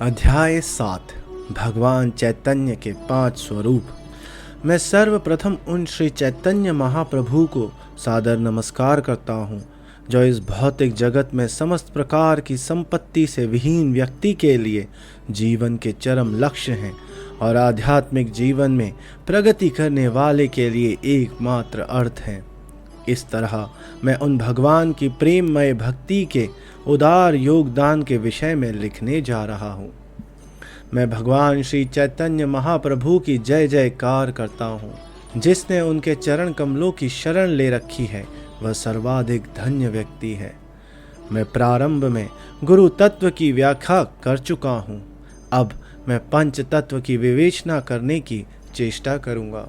अध्याय 7 भगवान चैतन्य के 5 स्वरूप। मैं सर्वप्रथम उन श्री चैतन्य महाप्रभु को सादर नमस्कार करता हूँ, जो इस भौतिक जगत में समस्त प्रकार की संपत्ति से विहीन व्यक्ति के लिए जीवन के चरम लक्ष्य हैं और आध्यात्मिक जीवन में प्रगति करने वाले के लिए एकमात्र अर्थ हैं। इस तरह मैं उन भगवान की प्रेममय भक्ति के उदार योगदान के विषय में लिखने जा रहा हूँ। मैं भगवान श्री चैतन्य महाप्रभु की जय जयकार करता हूँ। जिसने उनके चरण कमलों की शरण ले रखी है वह सर्वाधिक धन्य व्यक्ति है। मैं प्रारंभ में गुरु तत्व की व्याख्या कर चुका हूँ। अब मैं पंच तत्व की विवेचना करने की चेष्टा करूँगा।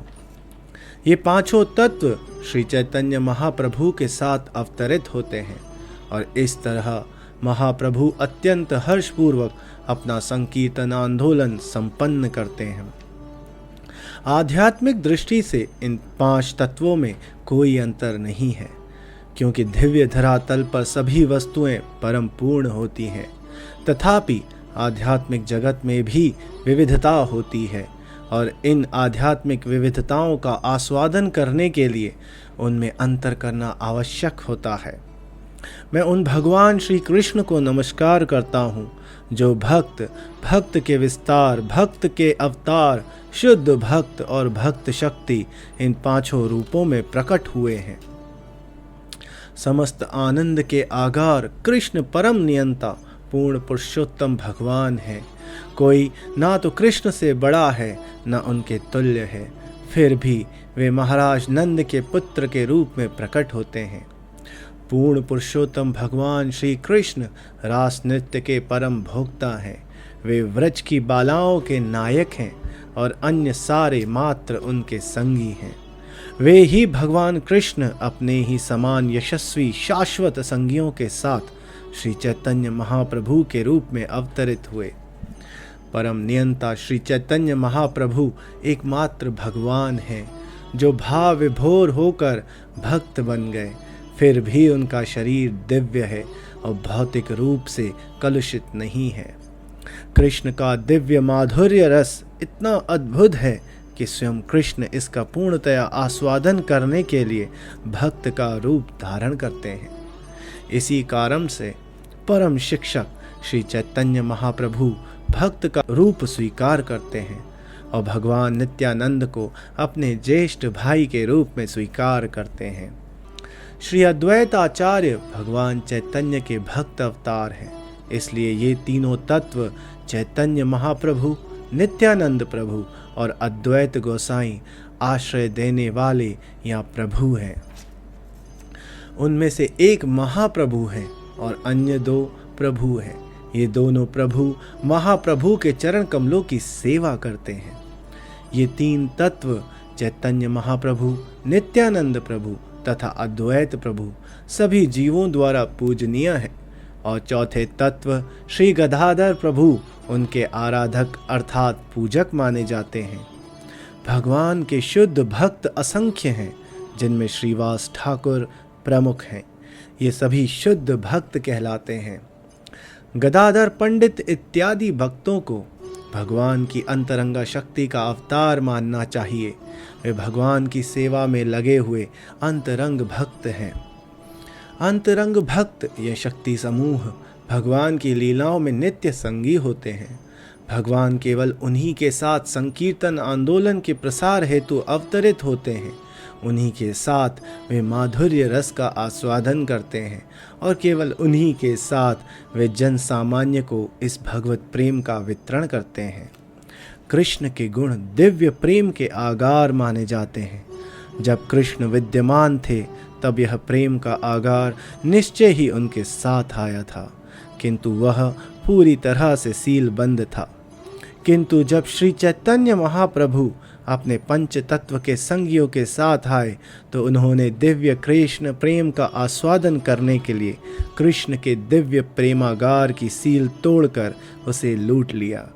ये पांचों तत्व श्री चैतन्य महाप्रभु के साथ अवतरित होते हैं और इस तरह महाप्रभु अत्यंत हर्षपूर्वक अपना संकीर्तन आंदोलन संपन्न करते हैं। आध्यात्मिक दृष्टि से इन 5 तत्वों में कोई अंतर नहीं है, क्योंकि दिव्य धरातल पर सभी वस्तुएं परम पूर्ण होती हैं। तथापि आध्यात्मिक जगत में भी विविधता होती है और इन आध्यात्मिक विविधताओं का आस्वादन करने के लिए उनमें अंतर करना आवश्यक होता है। मैं उन भगवान श्री कृष्ण को नमस्कार करता हूँ, जो भक्त के विस्तार, भक्त के अवतार, शुद्ध भक्त और भक्त शक्ति इन 5 रूपों में प्रकट हुए हैं। समस्त आनंद के आगार कृष्ण परम नियंता पूर्ण पुरुषोत्तम भगवान है। कोई ना तो कृष्ण से बड़ा है न उनके तुल्य है, फिर भी वे महाराज नंद के पुत्र के रूप में प्रकट होते हैं। पूर्ण पुरुषोत्तम भगवान श्री कृष्ण रास नृत्य के परम भोक्ता हैं। वे व्रज की बालाओं के नायक हैं और अन्य सारे मात्र उनके संगी हैं। वे ही भगवान कृष्ण अपने ही समान यशस्वी शाश्वत संगियों के साथ श्री चैतन्य महाप्रभु के रूप में अवतरित हुए। परम नियंता श्री चैतन्य महाप्रभु एकमात्र भगवान हैं, जो भाव विभोर होकर भक्त बन गए। फिर भी उनका शरीर दिव्य है और भौतिक रूप से कलुषित नहीं है। कृष्ण का दिव्य माधुर्य रस इतना अद्भुत है कि स्वयं कृष्ण इसका पूर्णतया आस्वादन करने के लिए भक्त का रूप धारण करते हैं। इसी कारण से परम शिक्षक श्री चैतन्य महाप्रभु भक्त का रूप स्वीकार करते हैं और भगवान नित्यानंद को अपने ज्येष्ठ भाई के रूप में स्वीकार करते हैं। श्री अद्वैत आचार्य भगवान चैतन्य के भक्त अवतार हैं, इसलिए ये तीनों तत्व चैतन्य महाप्रभु, नित्यानंद प्रभु और अद्वैत गोसाई आश्रय देने वाले या प्रभु हैं। उनमें से एक महाप्रभु है और अन्य 2 प्रभु हैं। ये दोनों प्रभु महाप्रभु के चरण कमलों की सेवा करते हैं। ये 3 तत्व चैतन्य महाप्रभु, नित्यानंद प्रभु तथा अद्वैत प्रभु सभी जीवों द्वारा पूजनीय है और चौथे तत्व श्री गदाधर प्रभु उनके आराधक अर्थात पूजक माने जाते हैं। भगवान के शुद्ध भक्त असंख्य हैं, जिनमें श्रीवास ठाकुर प्रमुख हैं। ये सभी शुद्ध भक्त कहलाते हैं। गदाधर पंडित इत्यादि भक्तों को भगवान की अंतरंगा शक्ति का अवतार मानना चाहिए। वे भगवान की सेवा में लगे हुए अंतरंग भक्त हैं। अंतरंग भक्त यह शक्ति समूह भगवान की लीलाओं में नित्य संगी होते हैं। भगवान केवल उन्हीं के साथ संकीर्तन आंदोलन के प्रसार हेतु अवतरित होते हैं। उन्हीं के साथ वे माधुर्य रस का आस्वादन करते हैं और केवल उन्हीं के साथ वे जन सामान्य को इस भगवत प्रेम का वितरण करते हैं। कृष्ण के गुण दिव्य प्रेम के आगार माने जाते हैं। जब कृष्ण विद्यमान थे तब यह प्रेम का आगार निश्चय ही उनके साथ आया था, किंतु वह पूरी तरह से सीलबंद था। किंतु जब श्री चैतन्य महाप्रभु अपने पंच तत्व के संगियों के साथ आए तो उन्होंने दिव्य कृष्ण प्रेम का आस्वादन करने के लिए कृष्ण के दिव्य प्रेमागार की सील तोड़कर उसे लूट लिया।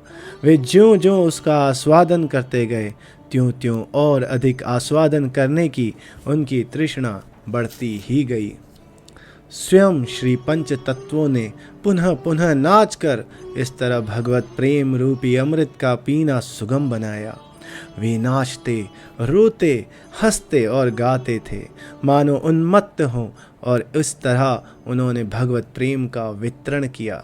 वे ज्यों ज्यों उसका आस्वादन करते गए त्यों त्यों और अधिक आस्वादन करने की उनकी तृष्णा बढ़ती ही गई। स्वयं श्री पंच तत्वों ने पुनः पुनः नाचकर इस तरह भगवत प्रेम रूपी अमृत का पीना सुगम बनाया। वे नाचते, रोते, हंसते और गाते थे मानो उन्मत्त हों, और इस तरह उन्होंने भगवत प्रेम का वितरण किया।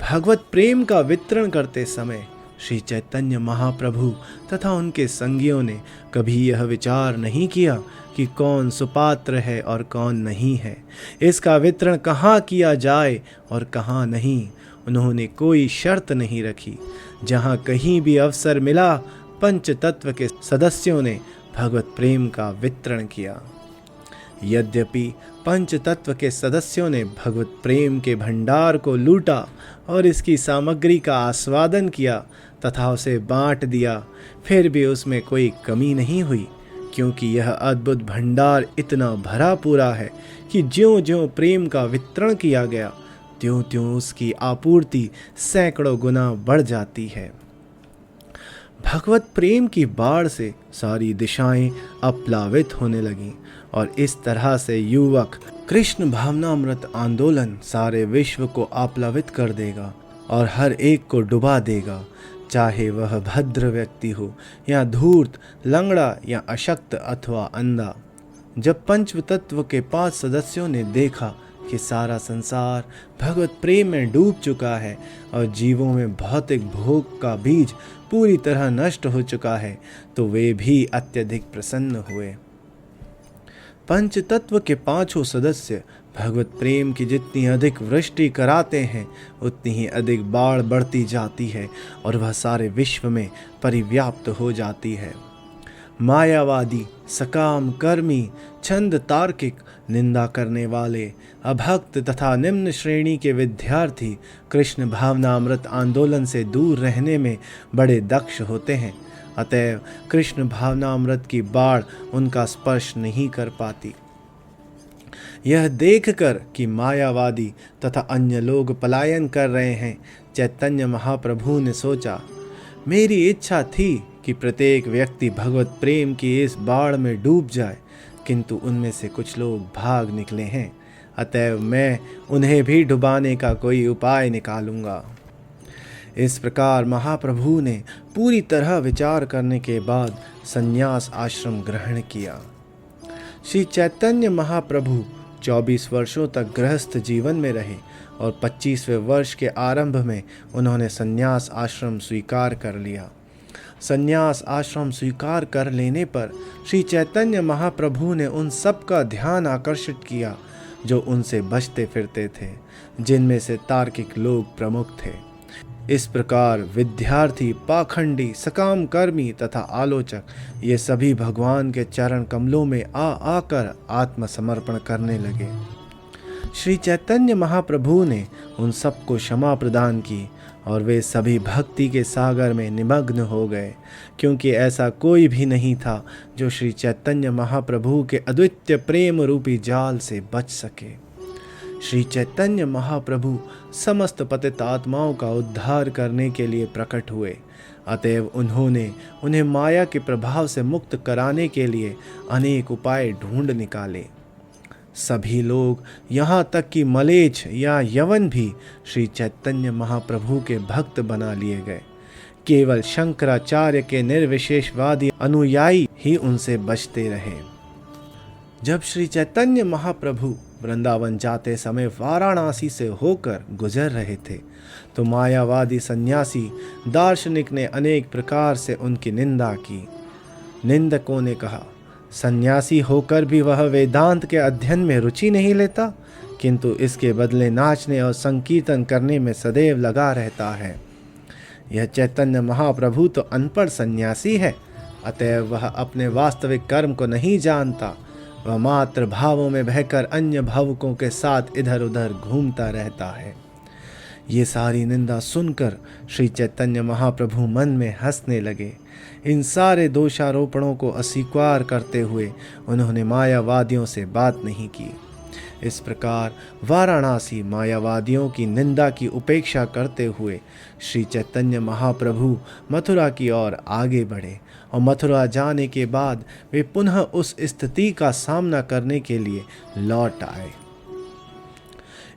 भगवत प्रेम का वितरण करते समय श्री चैतन्य महाप्रभु तथा उनके संगियों ने कभी यह विचार नहीं किया कि कौन सुपात्र है और कौन नहीं है, इसका वितरण कहाँ किया जाए और कहाँ नहीं। उन्होंने कोई शर्त नहीं रखी। जहाँ कहीं भी अवसर मिला, पंच तत्व के सदस्यों ने भगवत प्रेम का वितरण किया। यद्यपि पंच तत्व के सदस्यों ने भगवत प्रेम के भंडार को लूटा और इसकी सामग्री का आस्वादन किया तथा उसे बांट दिया, फिर भी उसमें कोई कमी नहीं हुई, क्योंकि यह अद्भुत भंडार इतना भरा पूरा है कि ज्यों-ज्यों प्रेम का वितरण किया गया, त्यों-त्यों उसकी आपूर्ति सैकड़ों गुना बढ़ जाती है। भगवत प्रेम की बाढ़ से सारी दिशाएं अपलावित होने लगीं और इस तरह से युवक कृष्ण भावनामृत आंदोलन सारे विश्व को आप्लावित कर देगा और हर एक को डुबा देगा, चाहे वह भद्र व्यक्ति हो या धूर्त, लंगड़ा या अशक्त अथवा अंधा। जब पंच तत्व के 5 सदस्यों ने देखा कि सारा संसार भगवत प्रेम में डूब चुका है और जीवों में भौतिक भोग का बीज पूरी तरह नष्ट हो चुका है, तो वे भी अत्यधिक प्रसन्न हुए। पंच तत्व के 5 सदस्य भगवत प्रेम की जितनी अधिक वृष्टि कराते हैं, उतनी ही अधिक बाढ़ बढ़ती जाती है और वह सारे विश्व में परिव्याप्त हो जाती है। मायावादी, सकाम कर्मी, छंद तार्किक, निंदा करने वाले, अभक्त तथा निम्न श्रेणी के विद्यार्थी कृष्ण भावनामृत आंदोलन से दूर रहने में बड़े दक्ष होते हैं। अतएव कृष्ण भावनामृत की बाढ़ उनका स्पर्श नहीं कर पाती। यह देखकर कि मायावादी तथा अन्य लोग पलायन कर रहे हैं, चैतन्य महाप्रभु ने सोचा, मेरी इच्छा थी कि प्रत्येक व्यक्ति भगवत प्रेम की इस बाढ़ में डूब जाए, किंतु उनमें से कुछ लोग भाग निकले हैं, अतएव मैं उन्हें भी डुबाने का कोई उपाय निकालूंगा। इस प्रकार महाप्रभु ने पूरी तरह विचार करने के बाद संन्यास आश्रम ग्रहण किया। श्री चैतन्य महाप्रभु 24 वर्षों तक गृहस्थ जीवन में रहे और 25वें वर्ष के आरंभ में उन्होंने संन्यास आश्रम स्वीकार कर लिया। संन्यास आश्रम स्वीकार कर लेने पर श्री चैतन्य महाप्रभु ने उन सब का ध्यान आकर्षित किया जो उनसे बचते फिरते थे, जिनमें से तार्किक लोग प्रमुख थे। इस प्रकार विद्यार्थी, पाखंडी, सकाम कर्मी तथा आलोचक ये सभी भगवान के चरण कमलों में आकर आत्मसमर्पण करने लगे। श्री चैतन्य महाप्रभु ने उन सबको क्षमा प्रदान की और वे सभी भक्ति के सागर में निमग्न हो गए, क्योंकि ऐसा कोई भी नहीं था जो श्री चैतन्य महाप्रभु के अद्वितीय प्रेम रूपी जाल से बच सके। श्री चैतन्य महाप्रभु समस्त पतित आत्माओं का उद्धार करने के लिए प्रकट हुए, अतएव उन्होंने उन्हें माया के प्रभाव से मुक्त कराने के लिए अनेक उपाय ढूंढ निकाले। सभी लोग, यहाँ तक कि मलेच्छ या यवन भी श्री चैतन्य महाप्रभु के भक्त बना लिए गए। केवल शंकराचार्य के निर्विशेषवादी अनुयायी ही उनसे बचते रहे। जब श्री चैतन्य महाप्रभु वृंदावन जाते समय वाराणसी से होकर गुजर रहे थे, तो मायावादी सन्यासी दार्शनिक ने अनेक प्रकार से उनकी निंदा की। निंदकों ने कहा, सन्यासी होकर भी वह वेदांत के अध्ययन में रुचि नहीं लेता, किंतु इसके बदले नाचने और संकीर्तन करने में सदैव लगा रहता है। यह चैतन्य महाप्रभु तो अनपढ़ सन्यासी है, अतएव वह अपने वास्तविक कर्म को नहीं जानता। वह मात्र भावों में बहकर अन्य भावुकों के साथ इधर उधर घूमता रहता है। ये सारी निंदा सुनकर श्री चैतन्य महाप्रभु मन में हंसने लगे। इन सारे दोषारोपणों को अस्वीकार करते हुए उन्होंने मायावादियों से बात नहीं की। इस प्रकार वाराणसी मायावादियों की निंदा की उपेक्षा करते हुए श्री चैतन्य महाप्रभु मथुरा की ओर आगे बढ़े और मथुरा जाने के बाद वे पुनः उस स्थिति का सामना करने के लिए लौट आए।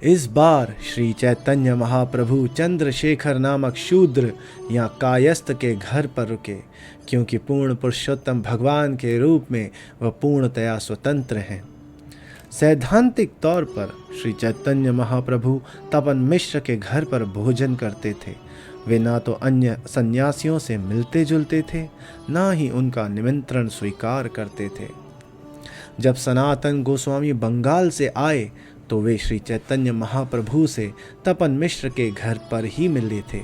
इस बार श्री चैतन्य महाप्रभु चंद्रशेखर नामक शूद्र या कायस्थ के घर पर रुके, क्योंकि पूर्ण पुरुषोत्तम भगवान के रूप में वह पूर्णतया स्वतंत्र हैं। सैद्धांतिक तौर पर श्री चैतन्य महाप्रभु तपन मिश्र के घर पर भोजन करते थे। वे ना तो अन्य सन्यासियों से मिलते जुलते थे, ना ही उनका निमंत्रण स्वीकार करते थे। जब सनातन गोस्वामी बंगाल से आए तो वे श्री चैतन्य महाप्रभु से तपन मिश्र के घर पर ही मिले थे,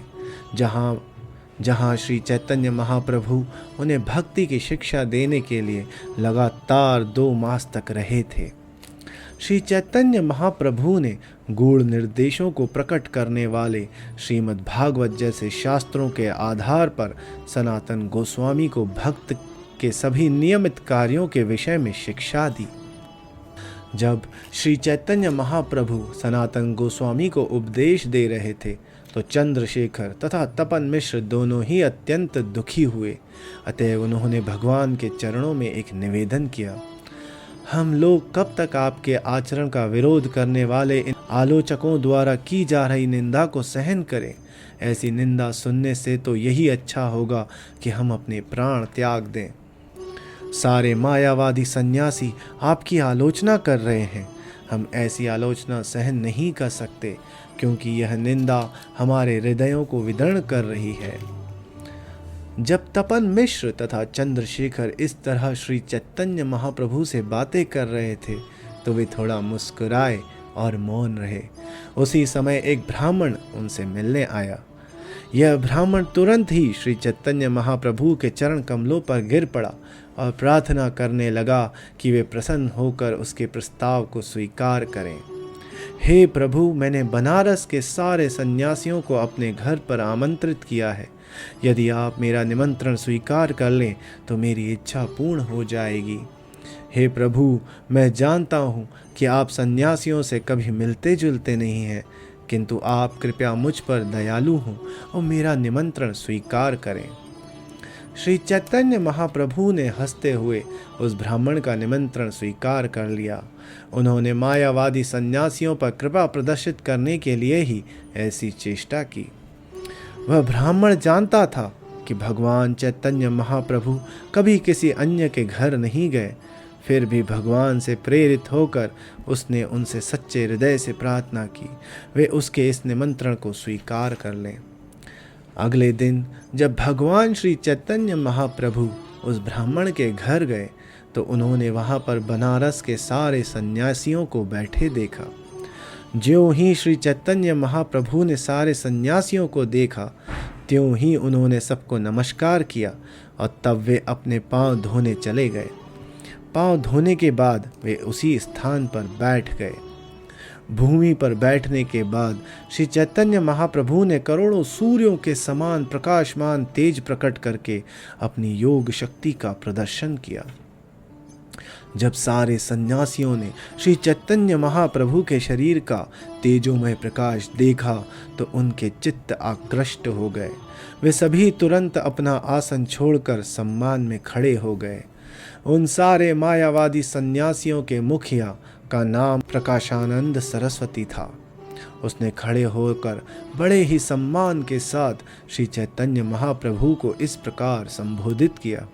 जहाँ श्री चैतन्य महाप्रभु उन्हें भक्ति की शिक्षा देने के लिए लगातार 2 मास तक रहे थे। श्री चैतन्य महाप्रभु ने गूढ़ निर्देशों को प्रकट करने वाले श्रीमद् भागवत जैसे शास्त्रों के आधार पर सनातन गोस्वामी को भक्त के सभी नियमित कार्यों के विषय में शिक्षा दी। जब श्री चैतन्य महाप्रभु सनातन गोस्वामी को उपदेश दे रहे थे तो चंद्रशेखर तथा तपन मिश्र दोनों ही अत्यंत दुखी हुए। अतः उन्होंने भगवान के चरणों में एक निवेदन किया, हम लोग कब तक आपके आचरण का विरोध करने वाले इन आलोचकों द्वारा की जा रही निंदा को सहन करें। ऐसी निंदा सुनने से तो यही अच्छा होगा कि हम अपने प्राण त्याग दें। सारे मायावादी सन्यासी आपकी आलोचना कर रहे हैं। हम ऐसी आलोचना सहन नहीं कर सकते, क्योंकि यह निंदा हमारे हृदयों को विदीर्ण कर रही है। जब तपन मिश्र तथा चंद्रशेखर इस तरह श्री चैतन्य महाप्रभु से बातें कर रहे थे तो वे थोड़ा मुस्कुराए और मौन रहे। उसी समय एक ब्राह्मण उनसे मिलने आया। यह ब्राह्मण तुरंत ही श्री चैतन्य महाप्रभु के चरण कमलों पर गिर पड़ा और प्रार्थना करने लगा कि वे प्रसन्न होकर उसके प्रस्ताव को स्वीकार करें। हे प्रभु, मैंने बनारस के सारे सन्यासियों को अपने घर पर आमंत्रित किया है। यदि आप मेरा निमंत्रण स्वीकार कर लें तो मेरी इच्छा पूर्ण हो जाएगी। हे प्रभु, मैं जानता हूँ कि आप सन्यासियों से कभी मिलते जुलते नहीं हैं, किंतु आप कृपया मुझ पर दयालु हों और मेरा निमंत्रण स्वीकार करें। श्री चैतन्य महाप्रभु ने हंसते हुए उस ब्राह्मण का निमंत्रण स्वीकार कर लिया। उन्होंने मायावादी सन्यासियों पर कृपा प्रदर्शित करने के लिए ही ऐसी चेष्टा की। वह ब्राह्मण जानता था कि भगवान चैतन्य महाप्रभु कभी किसी अन्य के घर नहीं गए, फिर भी भगवान से प्रेरित होकर उसने उनसे सच्चे हृदय से प्रार्थना की वे उसके इस निमंत्रण को स्वीकार कर लें। अगले दिन जब भगवान श्री चैतन्य महाप्रभु उस ब्राह्मण के घर गए तो उन्होंने वहाँ पर बनारस के सारे सन्यासियों को बैठे देखा। ज्यों ही श्री चैतन्य महाप्रभु ने सारे सन्यासियों को देखा, त्यों ही उन्होंने सबको नमस्कार किया और तब वे अपने पांव धोने चले गए। पांव धोने के बाद वे उसी स्थान पर बैठ गए। भूमि पर बैठने के बाद श्री चैतन्य महाप्रभु ने करोड़ों सूर्यों के समान प्रकाशमान तेज प्रकट करके अपनी योग शक्ति का प्रदर्शन किया। जब सारे सन्यासियों ने श्री चैतन्य महाप्रभु के शरीर का तेजोमय प्रकाश देखा तो उनके चित्त आकृष्ट हो गए। वे सभी तुरंत अपना आसन छोड़कर सम्मान में खड़े हो गए। उन सारे मायावादी सन्यासियों के मुखिया का नाम प्रकाशानंद सरस्वती था। उसने खड़े होकर बड़े ही सम्मान के साथ श्री चैतन्य महाप्रभु को इस प्रकार संबोधित किया,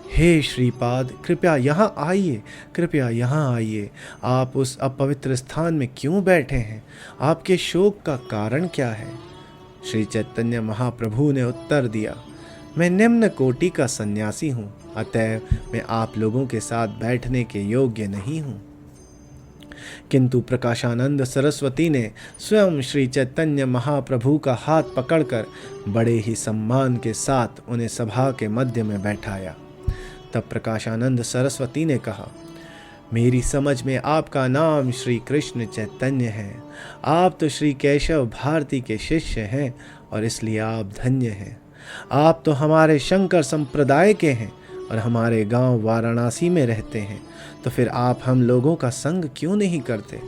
हे श्रीपाद, कृपया यहाँ आइए, कृपया यहाँ आइए। आप उस अपवित्र स्थान में क्यों बैठे हैं? आपके शोक का कारण क्या है? श्री चैतन्य महाप्रभु ने उत्तर दिया, मैं निम्न कोटि का सन्यासी हूँ, अतएव मैं आप लोगों के साथ बैठने के योग्य नहीं हूँ। किंतु प्रकाशानंद सरस्वती ने स्वयं श्री चैतन्य महाप्रभु का हाथ पकड़कर बड़े ही सम्मान के साथ उन्हें सभा के मध्य में बैठाया। तब प्रकाशानंद सरस्वती ने कहा, मेरी समझ में आपका नाम श्री कृष्ण चैतन्य है। आप तो श्री केशव भारती के शिष्य हैं और इसलिए आप धन्य हैं। आप तो हमारे शंकर संप्रदाय के हैं और हमारे गांव वाराणसी में रहते हैं, तो फिर आप हम लोगों का संग क्यों नहीं करते?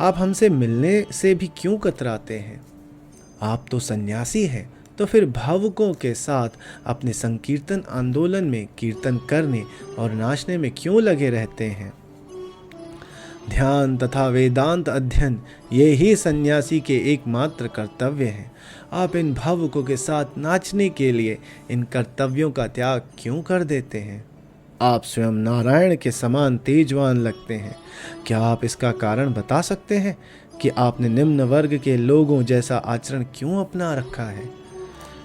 आप हमसे मिलने से भी क्यों कतराते हैं? आप तो सन्यासी हैं, तो फिर भावुकों के साथ अपने संकीर्तन आंदोलन में कीर्तन करने और नाचने में क्यों लगे रहते हैं? ध्यान तथा वेदांत अध्ययन ये ही सन्यासी के एकमात्र कर्तव्य हैं। आप इन भावुकों के साथ नाचने के लिए इन कर्तव्यों का त्याग क्यों कर देते हैं? आप स्वयं नारायण के समान तेजवान लगते हैं। क्या आप इसका कारण बता सकते हैं कि आपने निम्न वर्ग के लोगों जैसा आचरण क्यों अपना रखा है?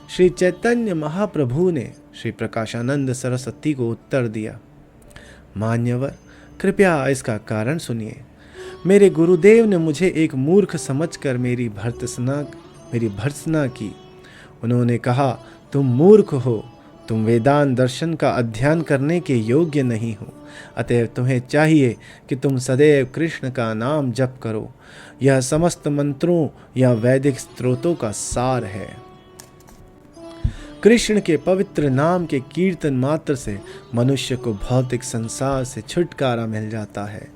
श्री चैतन्य महाप्रभु ने श्री प्रकाशानंद सरस्वती को उत्तर दिया, मान्यवर, कृपया इसका कारण सुनिए। मेरे गुरुदेव ने मुझे एक मूर्ख समझकर मेरी भर्त्सना की। उन्होंने कहा, तुम मूर्ख हो, तुम वेदांत दर्शन का अध्ययन करने के योग्य नहीं हो, अतएव तुम्हें चाहिए कि तुम सदैव कृष्ण का नाम जप करो। यह समस्त मंत्रों या वैदिक स्त्रोतों का सार है। कृष्ण के पवित्र नाम के कीर्तन मात्र से मनुष्य को भौतिक संसार से छुटकारा मिल जाता है।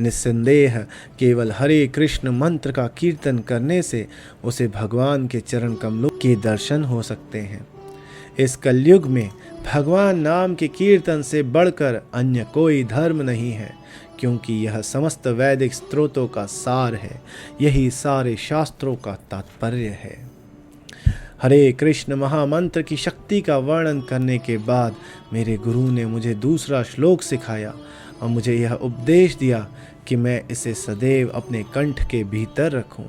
निस्संदेह केवल हरे कृष्ण मंत्र का कीर्तन करने से उसे भगवान के चरण कमलों के दर्शन हो सकते हैं। इस कलयुग में भगवान नाम के कीर्तन से बढ़कर अन्य कोई धर्म नहीं है, क्योंकि यह समस्त वैदिक स्त्रोतों का सार है। यही सारे शास्त्रों का तात्पर्य है। हरे कृष्ण महामंत्र की शक्ति का वर्णन करने के बाद मेरे गुरु ने मुझे दूसरा श्लोक सिखाया और मुझे यह उपदेश दिया कि मैं इसे सदैव अपने कंठ के भीतर रखूं।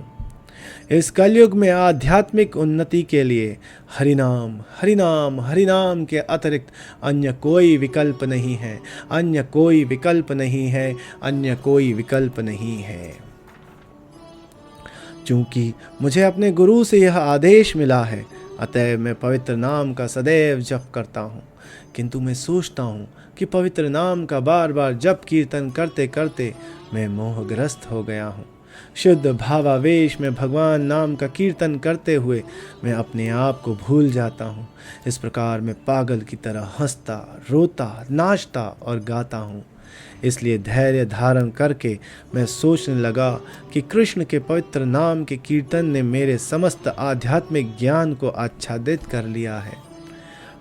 इस कलयुग में आध्यात्मिक उन्नति के लिए हरिनाम हरिनाम हरिनाम के अतिरिक्त अन्य कोई विकल्प नहीं है, अन्य कोई विकल्प नहीं है, अन्य कोई विकल्प नहीं है। चूंकि मुझे अपने गुरु से यह आदेश मिला है, अतएव मैं पवित्र नाम का सदैव जप करता हूँ। किंतु मैं सोचता हूँ कि पवित्र नाम का बार बार जप कीर्तन करते करते मैं मोहग्रस्त हो गया हूँ। शुद्ध भावावेश में भगवान नाम का कीर्तन करते हुए मैं अपने आप को भूल जाता हूँ। इस प्रकार मैं पागल की तरह हंसता, रोता, नाचता और गाता हूँ। इसलिए धैर्य धारण करके मैं सोचने लगा कि कृष्ण के पवित्र नाम के कीर्तन ने मेरे समस्त आध्यात्मिक ज्ञान को आच्छादित कर लिया है।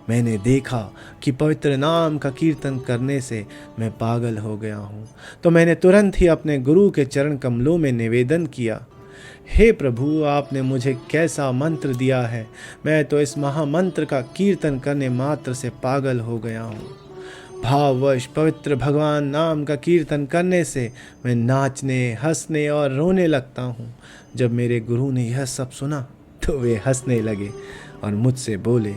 मैंने देखा कि पवित्र नाम का कीर्तन करने से मैं पागल हो गया हूँ, तो मैंने तुरंत ही अपने गुरु के चरण कमलों में निवेदन किया, हे प्रभु, आपने मुझे कैसा मंत्र दिया है। मैं तो इस महामंत्र का कीर्तन करने मात्र से पागल हो गया हूँ। भाववश पवित्र भगवान नाम का कीर्तन करने से मैं नाचने, हंसने और रोने लगता हूँ। जब मेरे गुरु ने यह सब सुना तो वे हंसने लगे और मुझसे बोले,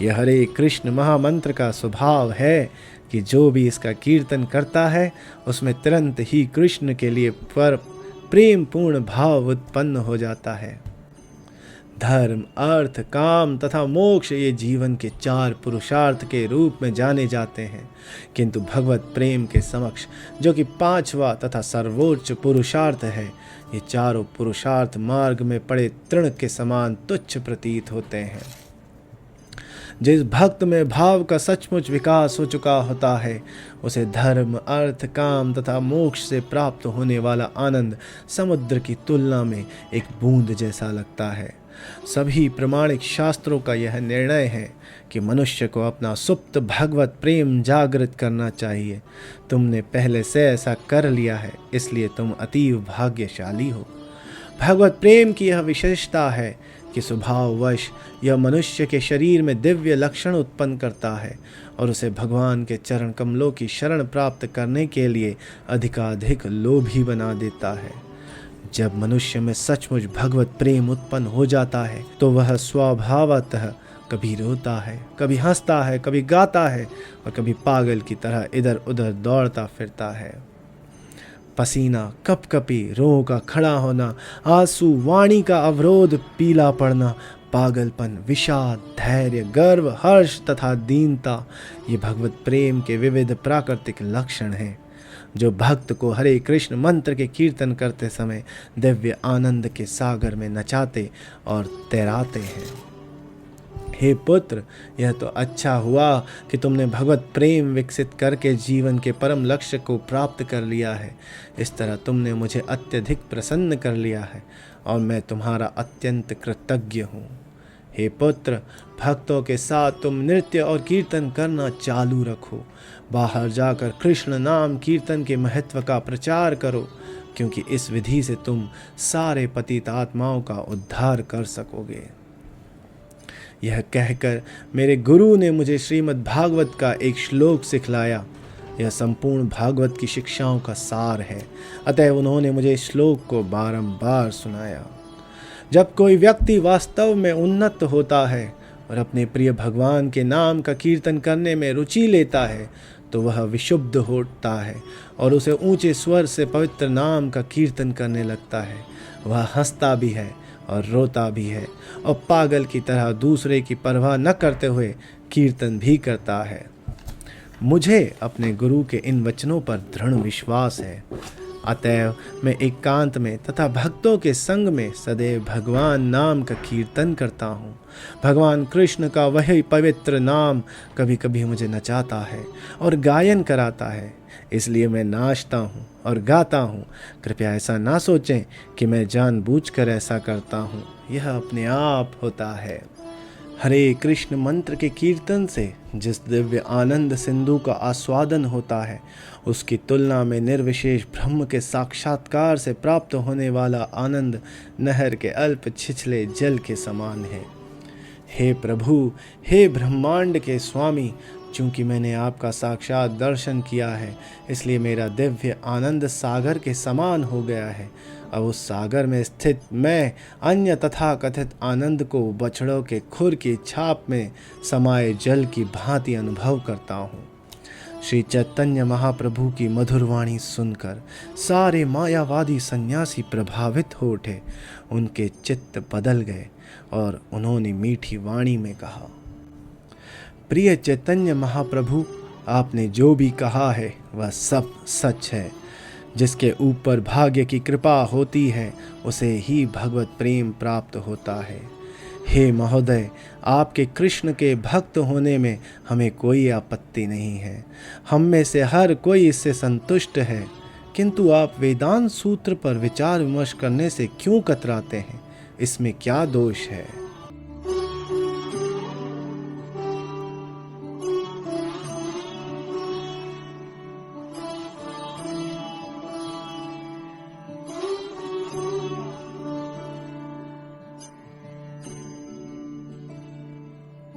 यह हरे कृष्ण महामंत्र का स्वभाव है कि जो भी इसका कीर्तन करता है उसमें तुरंत ही कृष्ण के लिए प्रेम पूर्ण भाव उत्पन्न हो जाता है। धर्म, अर्थ, काम तथा मोक्ष ये जीवन के 4 पुरुषार्थ के रूप में जाने जाते हैं, किंतु भगवत प्रेम के समक्ष, जो कि 5वां तथा सर्वोच्च पुरुषार्थ है, ये चारों पुरुषार्थ मार्ग में पड़े तृण के समान तुच्छ प्रतीत होते हैं। जिस भक्त में भाव का सचमुच विकास हो चुका होता है, उसे धर्म, अर्थ, काम तथा मोक्ष से प्राप्त होने वाला आनंद समुद्र की तुलना में एक बूंद जैसा लगता है। सभी प्रमाणिक शास्त्रों का यह निर्णय है कि मनुष्य को अपना सुप्त भगवत प्रेम जागृत करना चाहिए। तुमने पहले से ऐसा कर लिया है, इसलिए तुम अतीव भाग्यशाली हो। भगवत प्रेम की यह विशेषता है कि स्वभाववश यह मनुष्य के शरीर में दिव्य लक्षण उत्पन्न करता है और उसे भगवान के चरण कमलों की शरण प्राप्त करने के लिए अधिकाधिक लोभी बना देता है। जब मनुष्य में सचमुच भगवत प्रेम उत्पन्न हो जाता है तो वह स्वभावतः कभी रोता है, कभी हंसता है, कभी गाता है और कभी पागल की तरह इधर उधर दौड़ता फिरता है। पसीना, कपकपी, रोह का खड़ा होना, आंसू, वाणी का अवरोध, पीला पड़ना, पागलपन, विषाद, धैर्य, गर्व, हर्ष तथा दीनता, ये भगवत प्रेम के विविध प्राकृतिक लक्षण हैं, जो भक्त को हरे कृष्ण मंत्र के कीर्तन करते समय दिव्य आनंद के सागर में नचाते और तैराते हैं। हे पुत्र, यह तो अच्छा हुआ कि तुमने भगवत प्रेम विकसित करके जीवन के परम लक्ष्य को प्राप्त कर लिया है। इस तरह तुमने मुझे अत्यधिक प्रसन्न कर लिया है और मैं तुम्हारा अत्यंत कृतज्ञ हूँ। हे पुत्र, भक्तों के साथ तुम नृत्य और कीर्तन करना चालू रखो। बाहर जाकर कृष्ण नाम कीर्तन के महत्व का प्रचार करो, क्योंकि इस विधि से तुम सारे पतित आत्माओं का उद्धार कर सकोगे। यह कहकर मेरे गुरु ने मुझे श्रीमद् भागवत का एक श्लोक सिखलाया। यह संपूर्ण भागवत की शिक्षाओं का सार है, अतः उन्होंने मुझे श्लोक को बारंबार सुनाया। जब कोई व्यक्ति वास्तव में उन्नत होता है और अपने प्रिय भगवान के नाम का कीर्तन करने में रुचि लेता है, तो वह विशुद्ध होता है और उसे ऊंचे स्वर से पवित्र नाम का कीर्तन करने लगता है। वह हंसता भी है और रोता भी है और पागल की तरह दूसरे की परवाह न करते हुए कीर्तन भी करता है। मुझे अपने गुरु के इन वचनों पर दृढ़ विश्वास है, अतएव मैं एकांत में तथा भक्तों के संग में सदैव भगवान नाम का कीर्तन करता हूँ। भगवान कृष्ण का वही पवित्र नाम कभी कभी मुझे नचाता है और गायन कराता है, इसलिए मैं नाचता हूँ और गाता हूँ। कृपया ऐसा ना सोचें कि मैं जानबूझकर ऐसा करता हूँ, यह अपने आप होता है। हरे कृष्ण मंत्र के कीर्तन से जिस दिव्य आनंद सिंधु का आस्वादन होता है, उसकी तुलना में निर्विशेष ब्रह्म के साक्षात्कार से प्राप्त होने वाला आनंद नहर के अल्प छिछले जल के समान है। हे प्रभु, हे ब्रह्मांड के स्वामी, चूँकि मैंने आपका साक्षात दर्शन किया है, इसलिए मेरा दिव्य आनंद सागर के समान हो गया है। अब उस सागर में स्थित मैं अन्य तथा कथित आनंद को बछड़ों के खुर की छाप में समाये जल की भांति अनुभव करता हूँ। श्री चैतन्य महाप्रभु की मधुर वाणी सुनकर सारे मायावादी सन्यासी प्रभावित हो उठे। उनके चित्त बदल गए और उन्होंने मीठी वाणी में कहा, प्रिय चैतन्य महाप्रभु, आपने जो भी कहा है वह सब सच है। जिसके ऊपर भाग्य की कृपा होती है उसे ही भगवत प्रेम प्राप्त होता है। हे महोदय, आपके कृष्ण के भक्त होने में हमें कोई आपत्ति नहीं है। हम में से हर कोई इससे संतुष्ट है, किंतु आप वेदांत सूत्र पर विचार विमर्श करने से क्यों कतराते हैं? इसमें क्या दोष है?